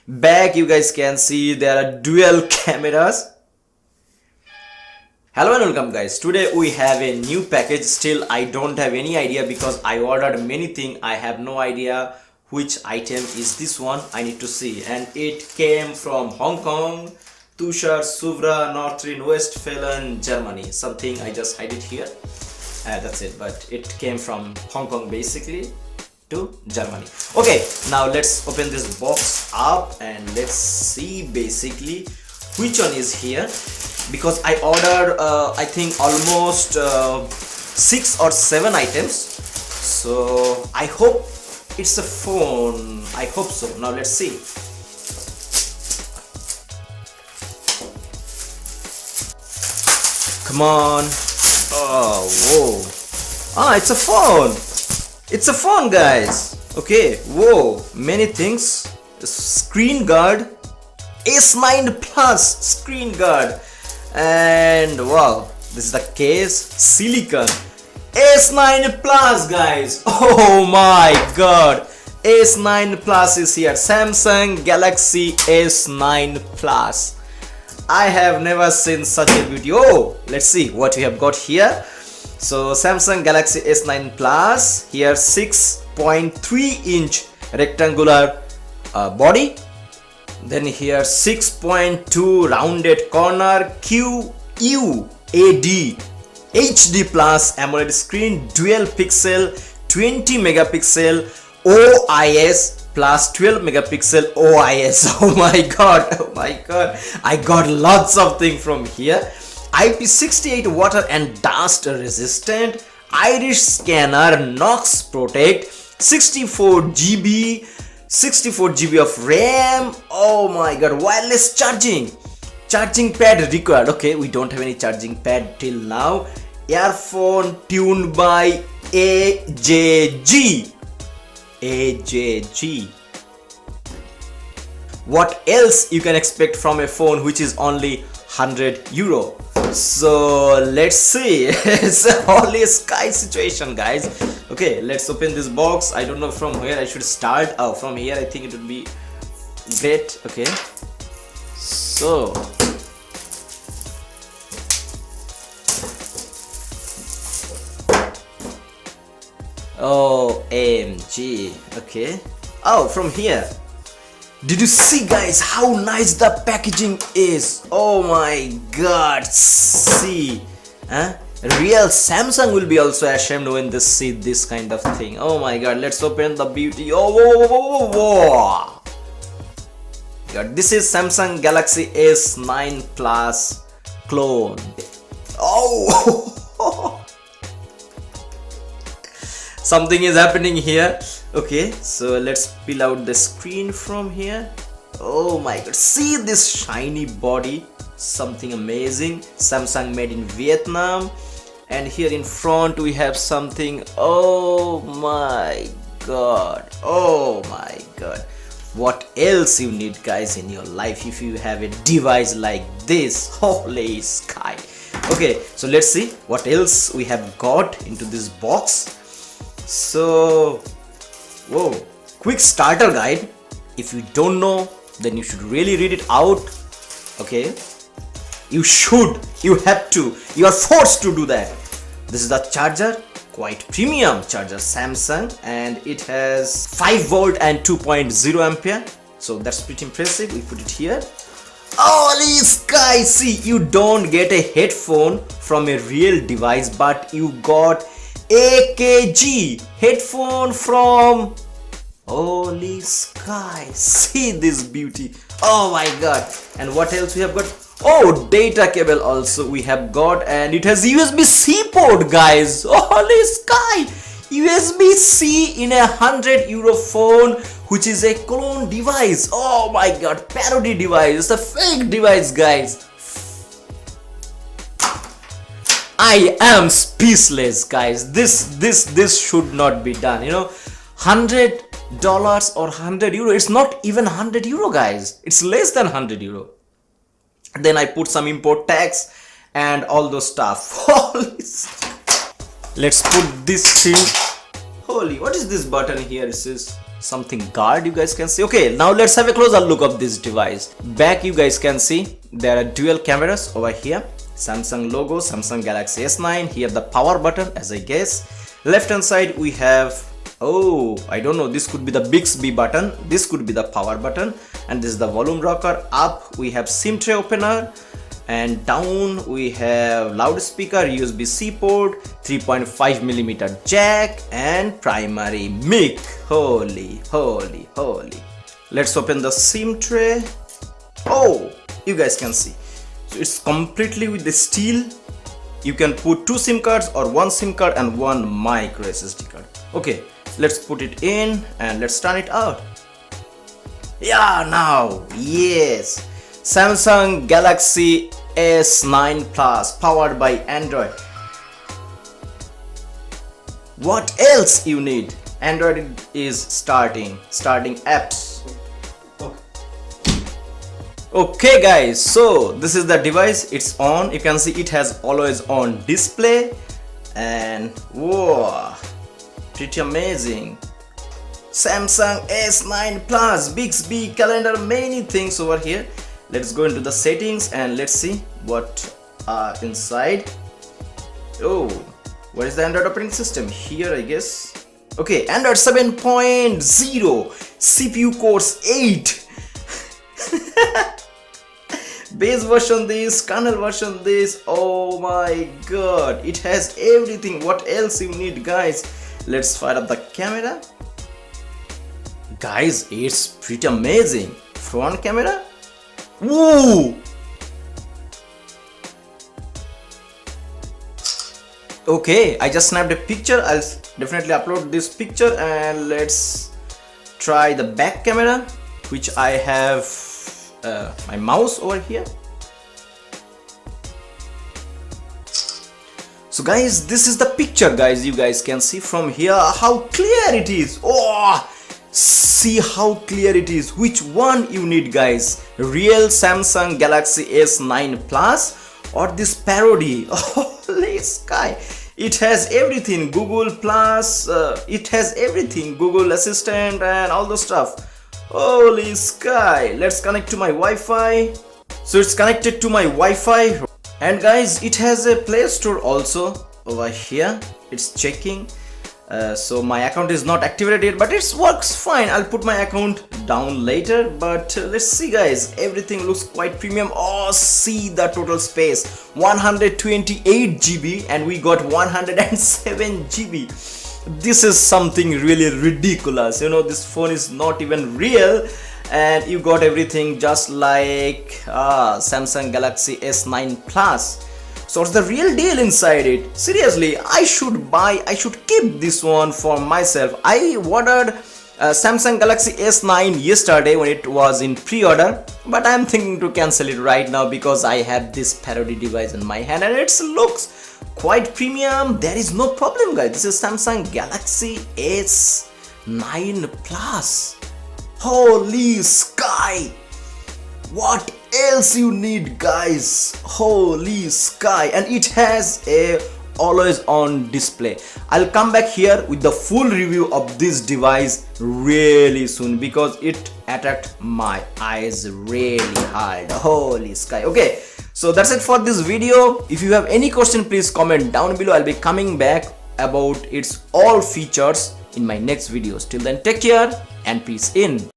Back you guys can see there are dual cameras. Hello and welcome guys. Today we have a new package. Still I don't have any idea because I ordered many things. I have no idea which item is this one. I need to see, and it came from Hong Kong, Tushar Suvra, North Rhine-Westphalen, Germany. Something I just hide it here. That's it, but it came from Hong Kong basically to Germany. Okay, now let's open this box up and let's see basically which one is here, because I ordered I think almost 6 or 7 items, so I hope it's a phone. I hope so. Now let's see. Come on. Oh, whoa. It's a phone. It's a phone, guys. Okay, whoa, many things. Screen guard, S9 Plus screen guard, and wow, this is the case. Silicon S9 Plus, guys. Oh my god, S9 Plus is here. Samsung Galaxy S9 Plus. I have never seen such a beauty. Oh, let's see what we have got here. So Samsung Galaxy S9 Plus, here 6.3 inch rectangular body, then here 6.2 rounded corner QUAD HD plus AMOLED screen, dual pixel 20 megapixel OIS plus 12 megapixel OIS. Oh my god, I got lots of things from here. IP68 water and dust resistant, iris scanner, Knox Protect, 64GB of RAM. Oh my god, wireless charging pad required. Okay, we don't have any charging pad till now. Earphone tuned by AJG. What else you can expect from a phone which is only 100 euro? So let's see. It's a holy sky situation, guys. Okay, let's open this box. I don't know from where I should start. Oh, from here I think it would be great. Okay, so OMG. Okay, oh, from here. Did you see, guys, how nice the packaging is? Oh my god, see, real Samsung will be also ashamed when they see this kind of thing. Oh my god, let's open the beauty. Oh, whoa. God, this is Samsung Galaxy S9 Plus clone. Oh something is happening here. Okay, so let's peel out the screen from here. Oh my god, see this shiny body, something amazing. Samsung made in Vietnam. And here in front we have something. Oh my god, what else you need, guys, in your life if you have a device like this? Holy sky. Okay, so let's see what else we have got into this box. So, whoa, quick starter guide. If you don't know, then you should really read it out. Okay, you have to, you are forced to do that. This is the charger, quite premium charger, Samsung, and it has 5 volt and 2.0 ampere. So that's pretty impressive. We put it here. Holy sky, see, you don't get a headphone from a real device, but you got AKG headphone from, holy sky, see this beauty. Oh my god. And what else we have got? Oh, data cable also we have got, and it has USB-C port, guys. Holy sky, USB-C in a 100 euro phone, which is a clone device. Oh my god, parody device. It's a fake device, guys. I am speechless, guys. This should not be done. You know, $100 or 100 euro. It's not even 100 euro, guys. It's less than 100 euro. Then I put some import tax and all those stuff. Holy, let's put this thing. Holy, what is this button here? It says something guard you guys can see. Okay, now let's have a closer look of this device. Back you guys can see there are dual cameras over here, Samsung logo, Samsung Galaxy S9. Here the power button, as I guess. Left hand side we have, oh, I don't know, this could be the Bixby button, this could be the power button, and this is the volume rocker. Up we have SIM tray opener, and down we have loudspeaker, USB-C port, 3.5mm jack, and primary mic. Holy. Let's open the SIM tray. Oh, you guys can see, so it's completely with the steel. You can put 2 SIM cards or 1 SIM card and 1 micro SSD card. Okay, let's put it in and let's turn it out. Yeah, now, yes, Samsung Galaxy S9 Plus powered by Android. What else you need? Android is starting apps. Okay guys, so this is the device, it's on. You can see it has always on display, and whoa, pretty amazing. Samsung S9 Plus, Bixby, calendar, many things over here. Let's go into the settings and let's see what are inside. Oh, what is the Android operating system? Here I guess. Okay, Android 7.0, CPU cores 8. Base version this, kernel version this. Oh my god, it has everything. What else you need, guys? Let's fire up the camera. Guys, it's pretty amazing. Front camera. Woo! Okay, I just snapped a picture. I'll definitely upload this picture, and let's try the back camera, which I have my mouse over here. So guys, this is the picture, guys. You guys can see from here how clear it is. Oh, see how clear it is. Which one you need, guys? Real Samsung Galaxy S9 Plus or this parody? Holy sky, it has everything. Google Plus, it has everything. Google Assistant and all the stuff. Holy sky. Let's connect to my Wi-Fi. So it's connected to my Wi-Fi, and guys, it has a Play Store also over here. It's checking. So my account is not activated yet, but it works fine. I'll put my account down later, but let's see, guys. Everything looks quite premium. Oh, see the total space, 128 GB, and we got 107 GB. This is something really ridiculous. You know, this phone is not even real, and you got everything just like Samsung Galaxy S9 Plus. So what's the real deal inside it? Seriously, I should keep this one for myself. I ordered Samsung Galaxy S9 yesterday when it was in pre-order, but I'm thinking to cancel it right now because I have this parody device in my hand and it looks quite premium. There is no problem, guys. This is Samsung Galaxy S9 Plus. Holy sky! What else you need, guys? Holy sky! And it has a always on display. I'll come back here with the full review of this device really soon because it attracted my eyes really hard. Holy sky. Okay, so that's it for this video. If you have any question, please comment down below. I'll be coming back about its all features in my next videos. Till then, take care and peace in.